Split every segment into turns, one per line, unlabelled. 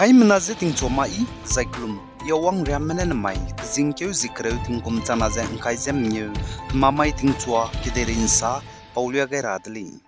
Hai menaze ting choma I cyclum Awang Riame mai zingkeu zikreu ting kum chanaze kai zem new mamai ting chua kiderin sa paulia gai radli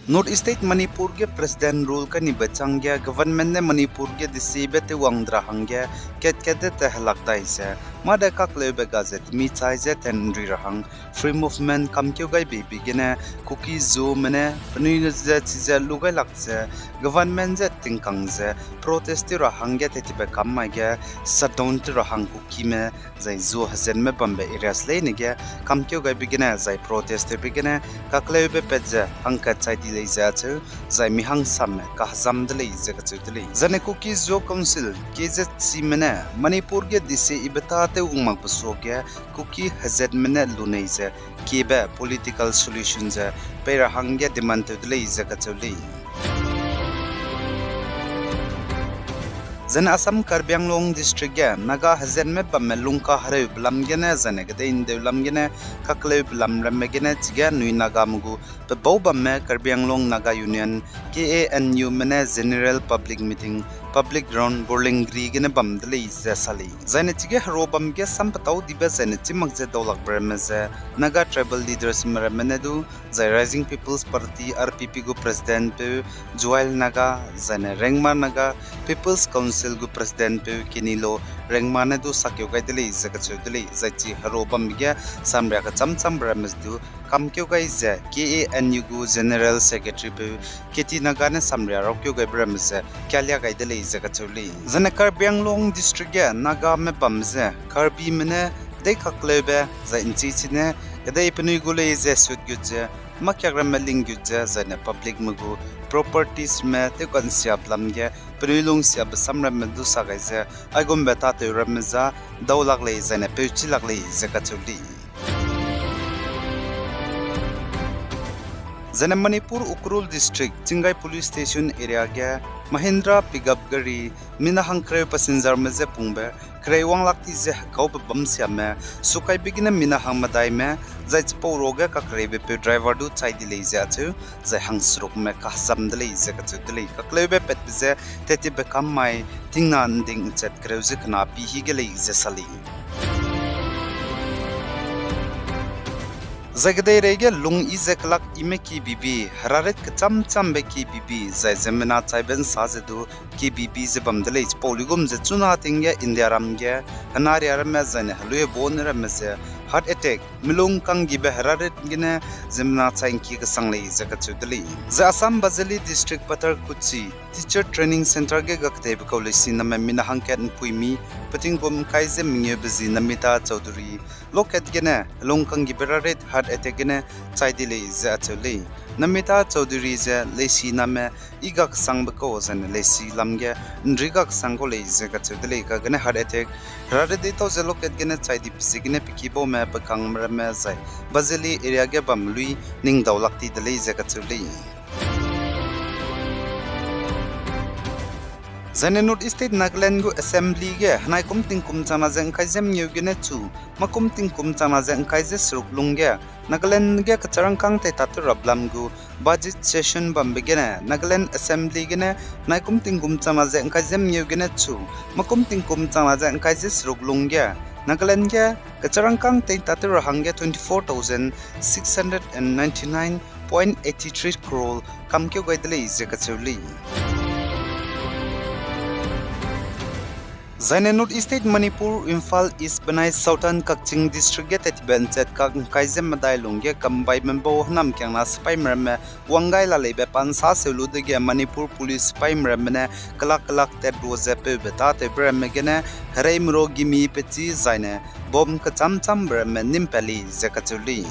North State Manipur के president rule का निबचंग गया government ने मणिपुर के दिसीबे ते वंगद्रा हंगे केत लगता है से मादे का क्लेबे गाजेट मी चाइजे तेंड्री रहंग free movement कम क्यों गई बेबी गने कुकी जो मने पनीर जे चीज़ लुगाई लगते government जे तिंकंग जे protest रहंगे ते तिबे कम में गया shutdown रहंग कुकी में जाय जो हज़न में बम्बे areas ले निगे कम क्यों गई बिगने जाय protest बिगने का क्लेबे पेजे हंग चाइदी जाचु जाय मिहां साम का हजाम दले जगचुतले जने कुकी जो काउंसिल केजे सीमने मणिपुर के दिसे इबताते उमक बसोगे कुकी हजत मने लुनै जे केबे पॉलिटिकल सॉल्यूशन जे पेरा हंगे डिमांड दले जगचुले जन असम कार्बियांगलोंग डिस्ट्रिक्ट के नागा हजन में बमेलुंग का हरे बलम गने जने गदे इन देवलम गने ककले बलम रमे गने चिगा नुई नागा मुगु पे बौ बमे कार्बियांगलोंग नागा यूनियन KANU मने general public meeting public ground बोर्लिंग ग्री गने बम दले इसे साली जने चिगे हरो बम के संपताउ दिबे जने चिमक जे दौलक ब्रमे जे नागा ट्राइबल लीडर्स मरमने दु जय राइजिंग पीपल्स पार्टी RPP गु प्रेसिडेंट पे जोयल नागा जने रेंगमा नागा पीपल्स काउंसिल गु प्रेसिडेंट पे किनिलो रेंगमाने दु सक्यो गाय दले जगचु दले जैची हरो बम गे सामरा का चमचम ब्रमेस दु कम क्यों गाय जे KANU गु जनरल सेक्रेटरी पे केटी नागा ने सामरा रोक्यो गाय ब्रमेस क्यालिया गाय दले जगचुली जने कार्बियांगलोंग डिस्ट्रिक्ट के नागा में बमजे कार्बी मने दे खक्लेबे जे इंचिचिने गदे पनुई गुले जे सुट गुजे मक्याग्राम लिंग गुजे जने पब्लिक मगु प्रॉपर्टीज में ते कंसियाब लमगे पनुइलुंग सियाब समरा में दुसा गाइजे आगुम बेता ते रमजा दौलक ले जने पेउची लगले जगचुली जने Manipur Ukhrul district Chingai police station area के महिंद्रा पिकअप गाड़ी मिना हंक्रे पैसेंजर में जे पुंबे क्रेवांग लाती जे कौब बम सिया में सुकाई बिगिने मिना हंग मदाई में जय चपो रोगे का क्रेबे पे ड्राइवर दु चाइ दिले जाचु जय हंग सुरुक में का जम दिले जगचु दिले का क्लेबे पेट जे तेति बेकम माई थिंगना अंदिंग चट क्रेउजे खना पी ही गेले जे सली जगदे रेगे लुंग इजेकलक इमे की बीबी हरारत कचम चम बे की बीबी जय जमना चाइबन साजदु की बीबी जे बमदले पोलिगुम जे चुना तिंगे इंडिया रामगे हनारिया रमे जने हलुए बोन रमे से हार्ट अटैक मिलुंग कंग गिबे हरारत गिने जमना चाइंग की गसंगले जगचुदली ज असम बजली डिस्ट्रिक्ट पतर कुची टीचर ट्रेनिंग सेंटर के गखते बकौलेसी नमे मिना हंकेन पुइमी पतिंगुम काइजे मिंगे बजी नमिता चौधरी लोकेट गिने लुंग कंग गिबे हरारत हार्ट अटैक गिने चाइदिले जचुली नमिता चौधरी जे लेसी नमे इगक संगबको जन लेसी लमगे नरिगक संगो ले जगचुदली का गने हार्ट अटैक हरारत तो जे लोकेट गिने चाइदि पिसिगिने पिकिबो में पकंग मरमे जाय बजली एरिया के बमलुई निंग दौलक्ति दले जगचुली जने नॉर्थ स्टेट नागालैंड गु असेंबली के हनाय कुम तिंग कुम चाना जंग काइजेम न्यूगिने चु मकुम तिंग कुम चाना जंग काइजे सरुकलुंगे नागालैंड के कचरंग कांग ते तातु रबलम गु बजट सेशन बम्बेगेने नागालैंड असेंबली गेने नायकुम तिंग कुम चाना जंग काइजेम न्यूगिने चु मकुम तिंग कुम चाना जंग काइजे सरुकलुंगे नागालैंड के कचरंग कांग ते तातु रहंगे 24,699.83 करोड़ कम क्यों गइदले इजे कचुली जने north state Manipur Imphal east बनाई साउथर्न कक्चिंग डिस्ट्रिक्ट के तेतिबन चेत का काइजेम मदाई लुंगे कंबाई मेंबो हनम क्यांगना स्पाई मरमे वंगाई ला लेबे पांसा सेलु देगे मणिपुर पुलिस स्पाई मरमने कलक ते रोजे पे बेता ते ब्रमे गेने हरे मरो गिमी पेची जाने बम का चम ब्रमे निमपेली जकचुली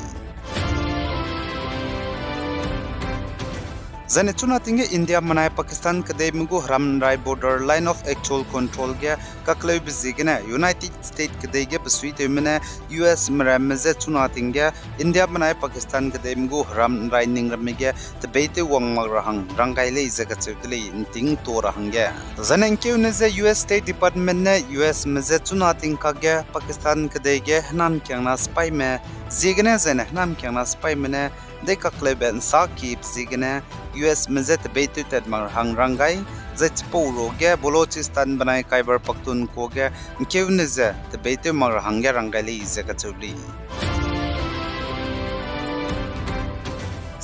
Zane chuna tinge India manai Pakistan kadai mugu ram rai border line of actual control ge kaklai bizigene United States kadai ge besui temene US maramze chuna tinge India manai Pakistan kadai mugu ram rai ningramige tebete wangmal rahang rangai le izaga chutli ting to rahang ge zane nkeu ze US State Department ne US mze chuna ting ka ge Pakistan kadai ge nam kyangna spy me zigene zane nam kyangna spy mene de kaklai ben sa keep zigene US mze tebete tedmar hang rangai zach poro ge Balochistan banai Khyber Pakhtunkhwa ge nkeu ze tebete mar hang ge rangai le izaga chutli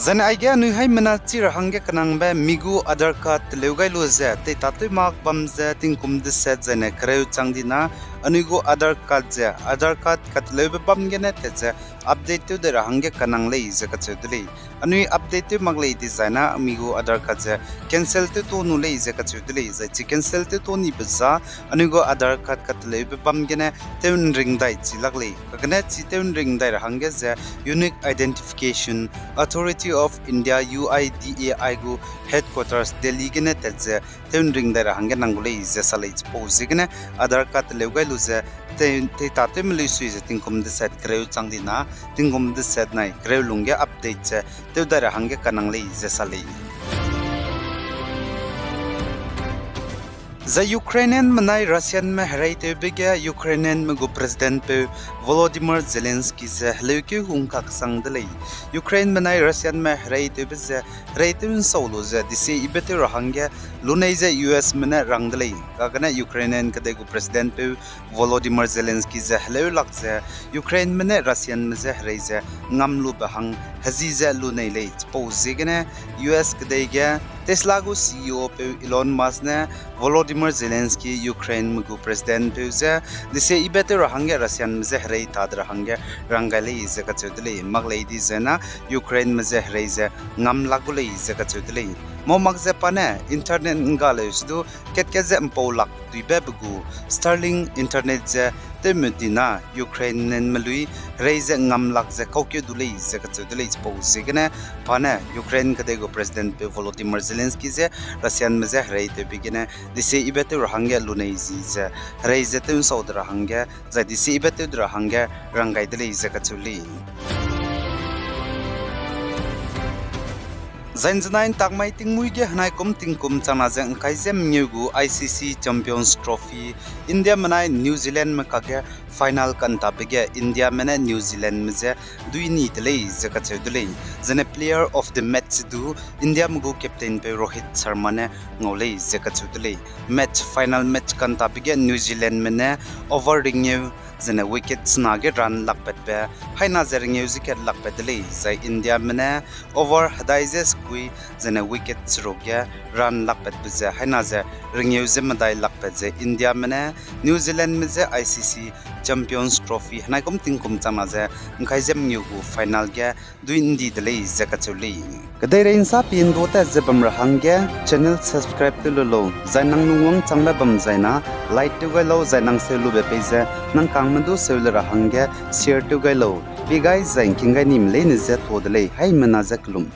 Zane aigya nui hai mana chir hange kanang ba migu other card leugai lo ze te tatoi mak bam ze tingkum de set zane kreu changdina anigo other card kat leuba bam gene te ze update to de hange kanang lei ze ka chudli anui update to maglei designa amigo other card ze cancel to nu lei ze ka chudli ze chi cancel to ni bza anigo other card kat leuba bam gene teun ring dai chi laglei kagane chi teun ring dai hange ze unique identification authority of India UIDAI gu headquarters Delhi gene teze teun ring dara hange nangulei ze salai pose gene other card leugai lu ze te tatem lu sui ze tingkom de set kreu changdina tingkom de set nai kreu lungge update ze te dara hange kananglei ze salai The Ukrainian manai Russian me harai te bege Ukrainian me go president pe Volodymyr Zelensky ze leuke hungkak sangdlei Ukraine manai Russian me harai te beze raitun solo ze dise ibete rahangge lunai ze US mena rangdlei kagana Ukrainian kade go president pe Volodymyr Zelensky ze leu lak ze Ukraine mena Russian me ze harai ze ngamlu bahang hazi ze lunai lei pose gene US kade ge Tesla go CEO pe Elon Musk ne Volodymyr Zelensky Ukraine mugu president peuze dise ibete rahange Russian mze hrei tadra hange rangale ize ka chudle maglei di zena Ukraine mze hrei ze ngam lagule ize ka chudle mo magze pane internet ngale sdu ketkeze mpolak duibe bugu Starlink internet ze temudina Ukraine malui reize ngam lakze kokyo dule ize ka chudle pose gene pane Ukraine kade go president pe Volodymyr Zelensky ze Russian mze hrei te bigene dise ibete rahange lunei zize reize tun saudra hange za dise ibete dra hange rangai dele ize ka chuli Zainzanain tagmai tingmui ge hanai kum tingkum chana jeng kaizem nyugu ICC Champions Trophy India manai New Zealand me kage final kan tapege India mena New Zealand me je duini tele zaka chedule zane player of the match du India mugu captain pe Rohit Sharma ne ngole zaka chedule match final match kan tapege New Zealand mena over ringu zane wickets nage run lakpet pe haina zeringe wicket lakpet le zai India mena over hadaize skui zane wickets rogya run lakpet bize haina ze ringe zemadai lakpet ze India mena New Zealand me ze ICC Champions Trophy hanai kom tingkum chama ze ngai jem nyugu final ge duindi dele zaka chuli kadai rein sa pin do ta zebam rahangge channel subscribe to lo zainang nungwang changla bam zaina like to ga lo zainang se lu be page nang kangmandu se lu rahangge share to ga lo bi guys zain kinga nim le ne ze thodle hai mana zaklum